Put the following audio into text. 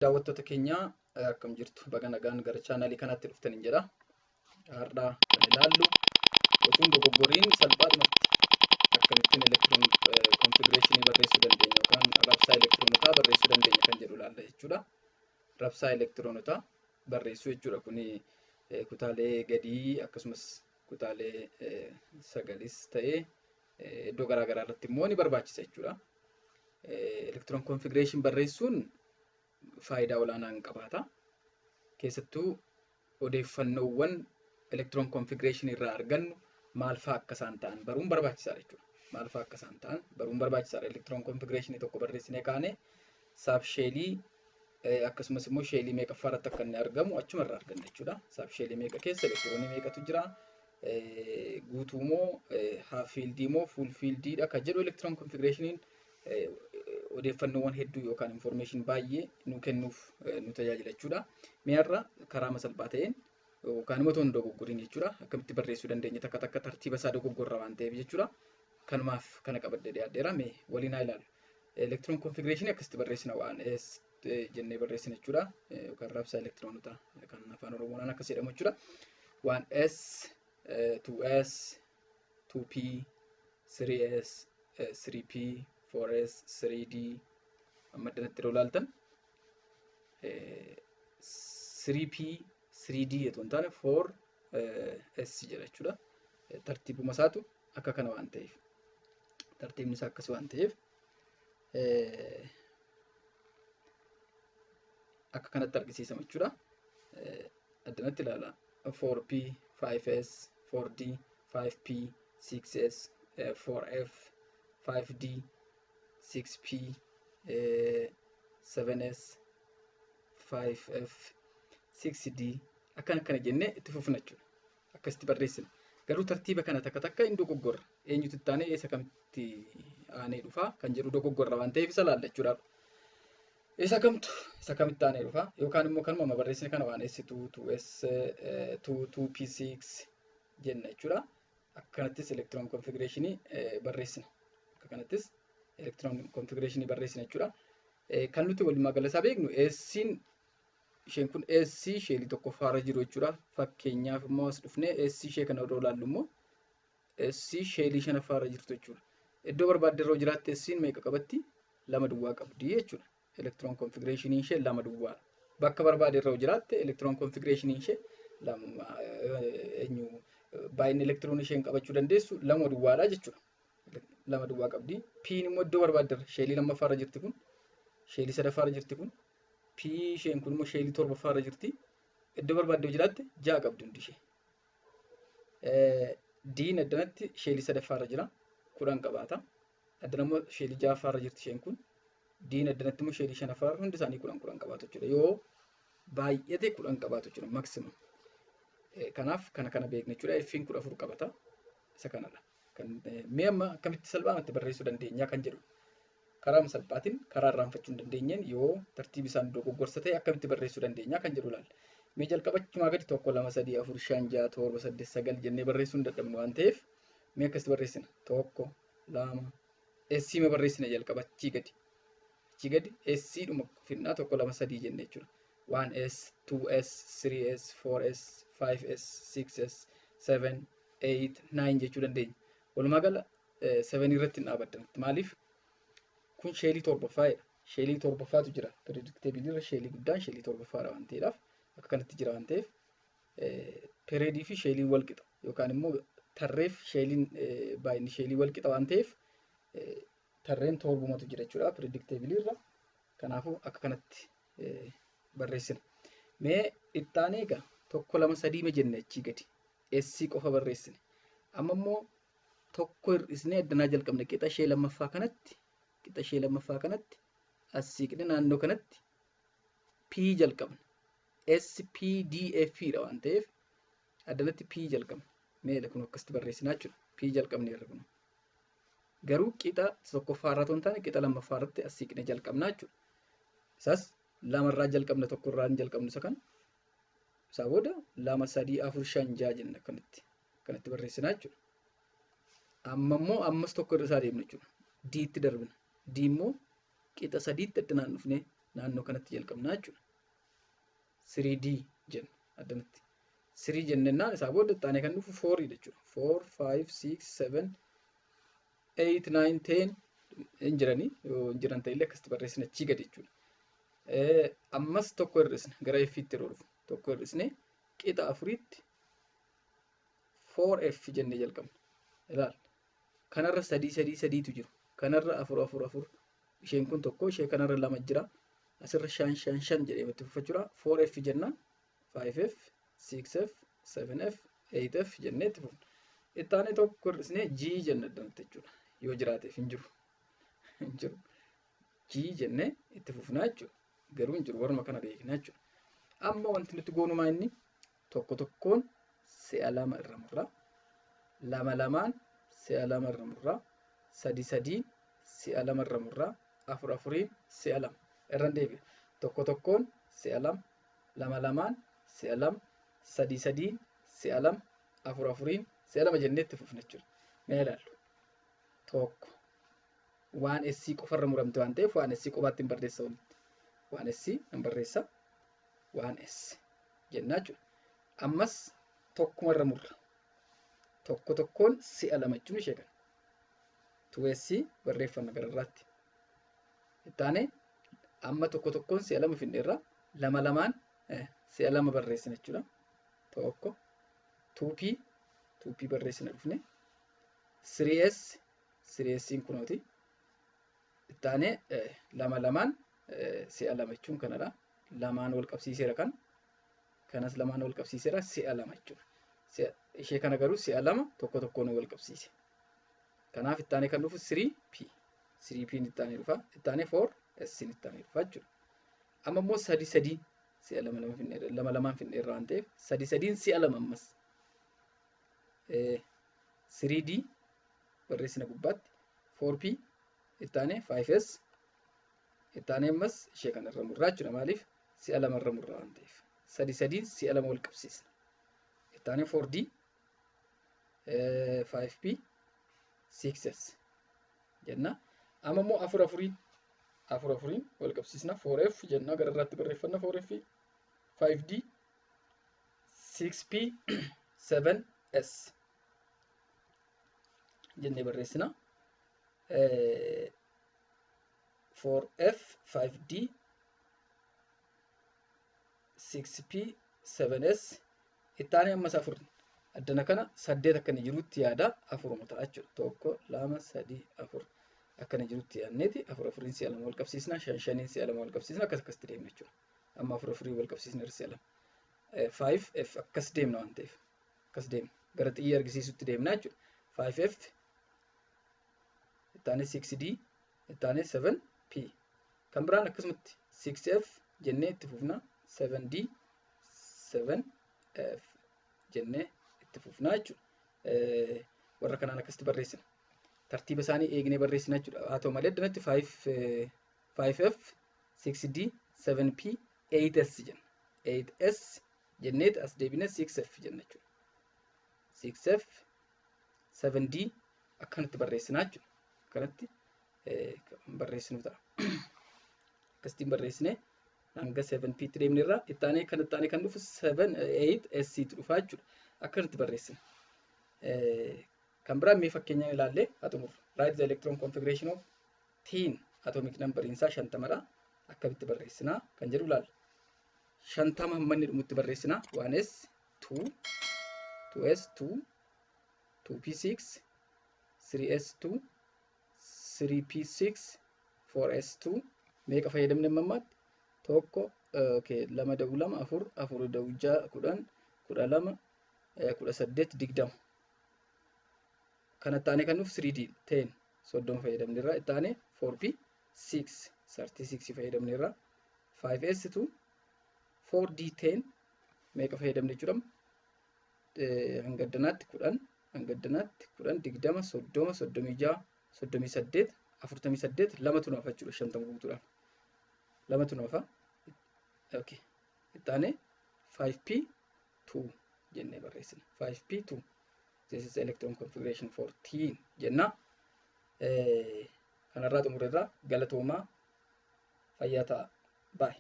Daawwattoota keenya akkam jirtu baga nagaan gara chaanaalii kanaatti dhuftaniin jedha. Har'a kan ilaallu otuun dogoggoriin salphaadhumatti akkamittiin elektiroon konfigureeshinii barreessuu dandeenya yookaan rabsaa elektiroonotaa barreessuu dandeenya kan jedhu ilaalla jechuudha. Rabsaa elektiroonotaa barreessuu jechuudha kuni kutaalee gadii akkasumas kutaalee sagalis ta'ee iddoo garaa garaa irratti immoo ni barbaachisa jechuudha. Elektiroon konfigureeshin barreessuun faayidaa olaanaa hin qabaata. Keessattuu odeeffannoowwan elektiroon konfigureeshin irraa argannu maal fa'aa akka isaan ta'an baruun barbaachisaadha jechuudha. Maal fa'aa akka isaan ta'an baruun barbaachisaadha. Elektiroon konfigureeshinii tokko barreessinee kaane saabsheelii akkasumas immoo sheelii meeqaffaa irratti akka inni argamu achuma irraa arganna jechuudha. Saabsheelii meeqa keessa elektiroonii meeqatu jira? Guutuu moo haaf fiildii moo fuul fiildiidha kan jedhu elektiroon konfigureeshiniin odeeffannoowwan hedduu yookaan information baay'ee nu kennuuf nu tajaajila jechuudha. Mi'arra karaa salphaa ta'een yookaan immoo toon dogoggoriin jechuudha. Akkamitti barreessuu dandeenya takka takka tartiiba isaa dogoggorra waan ta'eef jechuudha. Kanumaaf kana qabadde dhiyaadheera mee waliin haa ilaallu. Elektiroon konfigureeshinii akkasitti barreessina waan jennee barreessina jechuudha. Yookaan rabsaa elektiroonotaa kan afaan oromoodhaan akkas jedhamu jechuudha. 1S, 2S, 2P, 3S, 3P, 4S, 3D, amma danatti yeroo ilaaltan 3P, 3D yetu hin taane 4S jedha jechuudha. Tartiibuma isaatu akka kana waan ta'eef tartiibni isaa akkas waan ta'eef akka kanatti argisiisama jechuudha. Addanatti ilaala 4P, 5S, 4D, 5P, 6S, 4F, 5D, 6P, 7S, 5F, 6D akkana jennee itti fufna jechuudha. Akkasitti barreessina. Garuu tartiiba kana takka takka hin dogoggorra. Eenyutu itti aanee eessa kamitti aanee dhufaa kan jedhu dogoggorra waan ta'eef isa laalla jechuudha. Isa kamitti aanee dhufaa yookaan immoo kanuma barreessine kana waan S2, 2S, 2P6 jenna jechuudha. Akkanattis elektiroon konfigureeshinii barreessina. Akka kanattis elektiroon konfigureeshinii barreessina jechuudha. Kan nuti walumaa gala isaa beeknu S'in isheen kun S sheelii tokkoffaa irra jiru jechuudha. Fakkeenyaaf immoo as dhufnee S ishee kana yeroo ilaallu immoo S sheelii shanaffaa irra jirtu jechuudha. Iddoo barbaadde yeroo jiraatte S'in meeqa qabatti? 2 duwwaa qabdi jechuudha. Elektiroon konfigureeshinii ishee 2 duwwaa. Bakka barbaadde yeroo jiraatte elektiroon konfigureeshinii ishee baay'inni elektiroon isheen qabachuu dandeessu 2 duwwaadha jechuudha. 2 duwwaa qabdi. P'n immoo iddoo barbaadde sheelii lammaffaa irra jirti kun, sheelii sadaffaa irra jirti kun, P isheen kun immoo sheelii torbaffaa irra jirti. Iddoo barbaadde yoo jiraatte 6 qabdi hundi ishee. D'n addanatti sheelii sadaffaa irra jira 10 qabaata. Addana immoo sheelii ja'affaa irra jirti isheen kun. D'n addanatti immoo sheelii shanaffaa irra hundi isaanii 10 qabaatu jechuudha. Yoo baay'ate 10 qabaatu jechuudha maximum. Kanaaf kana beekna jechuudha. F'n 14 qabata. Isa kanadha. Mee amma akkamitti salphaamatti barreessuu dandeenya kan jedhu. Karaa salphaatiin karaa irraanfachuu hin dandeenyeen yoo tartiibi isaan dogoggorsa ta'e akkamitti barreessuu dandeenya kan jedhu ilaalla. Mee jalqabachumaa gadi 1 2 3 4 5 6 7 8 9 jennee barreessuu hin dadhabnu waan ta'eef mee akkasitti barreessina. 1 2 S ma barreessina jalqabachii gadi. Achii gadi S dhuma finnaa 1 2 3 jennee jechuudha. 1S, 2S, 3S, 4S, 5S, 6S, 7, 8, 9 jechuu dandeenya. Walumaa gala 7 irratti hin dhaabaddan. Maaliif? Kun sheelii torbaffaadha. Sheelii torbaffaatu jira. Predictability irra sheelii guddaan sheelii torbaffaadha waan ta'eedhaaf akka kanatti jira waan ta'eef pereedii fi sheelii wal qixa yookaan immoo tarreef sheeliin baay'inni sheelii wal qixa waan ta'eef tarreen torbumatu jira jechuudha predictability irra. Kanaafuu akka kanatti barreessina. Mee ittaanee egaa 1 2 3 ma jenne achii gadi. S qofa barreessine. Amma immoo tokko hir'isnee addanaa jalqabne qixa ishee lammaffaa kanatti as siqne naannoo kanatti P jalqabna. SPDF dha waan ta'eef addanatti P jalqabna. Mee kun akkasitti barreessinaa jechuudha. P jalqabne irra kun. Garuu qixa tokkoffaa irraa toon taane qixa lammaffaa irratti as siqne jalqabnaa jechuudha. Isas 2 irraa jalqabna 1 irraa hin jalqabnu isa kana. Isaa booda 2 3 4 5 6 jenna kanatti barreessinaa jechuudha. Amma immoo ammas tokko irra isaa deemna jechuudha. D itti darbina. D immoo qixa sadiitti addanaan dhufne naannoo kanatti jalqabnaa jechuudha. 3D jenna addanatti. 3 jennaan isaa booda taanee kan dhufu 4 jechuudha. 4, 5, 6, 7, 8, 9, 10 hin jiranii yoo jiran ta'illee akkasitti barreessina achii gadi jechuudha. Ammas tokko hir'isne gara F'tti yeroo dhufu tokko hir'isne qixa afuritti 4F jennee jalqabna. Ilaal kanarra sadiitu jiru. Kanarra afur. Isheen kun tokko ishee kanarra lama jira. Asirra 5 jedhee itti fufachuudha. 4F jennaan 5F, 6F, 7F, 8F jennee itti fufna. Itti aanee tokko hir'isnee G jenna addanatti jechuudha. Yoo jiraateef hin jiru. G jennee itti fufnaa jechuudha. Garuu hin jiru warma kana beekna jechuudha. Amma wanti nuti goonumaa inni tokko tokkoon si'a lama irra murraa, lama lamaan si'a lama irra murraa, sadiin si'a lama irra murraa, afuriin si'a lama irra deebi'a. Tokko tokkoon si'a lama, lama lamaan si'a lama, sadiin si'a lama, afuriin si'a lama jennee itti fufna jechuudha. Mee ilaallu tokko waan S qofarra muramte waan ta'eef waan S qofaatti hin barreessa walitti. Waan S hin barreessa waan S jennaa jechuudha. Ammas tokkumarra murra. Tokko tokkoon si'a lama jechuun ishee kana. 2S barreeffanna gararraatti. Ittaanee amma tokko tokkoon si'a lama finneerra lama lamaan si'a lama barreessina jechuudha. Tokko 2P barreessina dhufne 3S'in kunooti. Ittaanee lama lamaan si'a lama jechuun kanadha. Lamaan wal qabsiiseera kan. Kanas lamaan wal qabsiiseera si'a lama jechuudha. Ishee kana garuu si'a lama tokko tokkoon wal qabsiise. Kanaaf ittaanee kan dhufu 3P. 3P'n ittaanee dhufa. Ittaanee 4S'in ittaanee dhufa jechuudha. Amma immoo sadii si'a lama lamaan finneerra waan ta'eef sadiin si'a lama ammas. 3D barreessina gubbaatti 4P ittaanee 5S ittaanee ammas ishee kanarra murraa jechuudha. Maaliif si'a lamarra murraa waan ta'eef. Sadiin si'a lama wal qabsiisna. Ittaanee 4D 5P 6S jenna. Amma immoo afuriin wal qabsiisna. 4F jenna gararraatti barreeffanna 4F 5D 6P 7S jennee barreessina. 4F 5D 6P 7S ittaanee ammas afur addana kana 8 akkana jirutti yaada afuruma ta'a jechuudha. Tokko, lama, sadii, afur akkana jirutti yaadneeti afuriin si'a lama wal qabsiisna. 5 si'a lama wal qabsiisna. Akkasitti deemna jechuudha. Amma afurii wal qabsiisna si'a lama. 5F akkas deemna waan ta'eef. Akkas deemna. Gara xiyya argisiisutti deemna jechuudha. 5F ittaanee 6D ittaanee 7P. Kan biraan akkasumatti 6F jennee itti fufna. 7D 7F jennee itti fufnaa jechuudha. Warra kanaan akkasitti barreessina. Tartiiba isaanii eegnee barreessina jechuudha. Haa ta'u malee addanatti 5F 6D 7P 8S jenna. 8S jenneeti as deebinee 6F jenna jechuudha. 6F 7D akkanatti barreessinaa jechuudha. Akkanatti barreessinu ta'a. Akkasittiin barreessinee hanga 7P'tti deemnirra ittaanee kan dhufu 8S'tu dhufaa jechuudha. Akkanatti barreessina. Kan biraan mee fakkeenyaan ilaallee haa xumurru. Write the electron configuration of tin atomic number isaa 50dha. Akkamitti barreessinaa kan jedhu ilaalla. 50 hammanni dhumutti barreessinaa. 1S 2 2S 2 2P6 3S2 3P6 4S2 meeqa fayyadamne mammaatti? Tokko lama da'u lama afur da'u ja'a 10 12 18 20 kana taane kan nuuf 3D 10 30 fayyadamneerra ittaane 4P 6 36 fayyadamneerra 5S2 4D 10 meeqa fayyadamne jechuudha hangaddanaatti 10 hangaddanaatti 10 20 30 36 38 48 lamatu nuuf jechuudha 50 guutuudhaaf lamatu nuuf okay ittaane 5P 2 jennee barreessina 5P 2 this is electron configuration 14 jenna kanarraa xumurreerra galatoomaa fayyaa ta'a. Bye.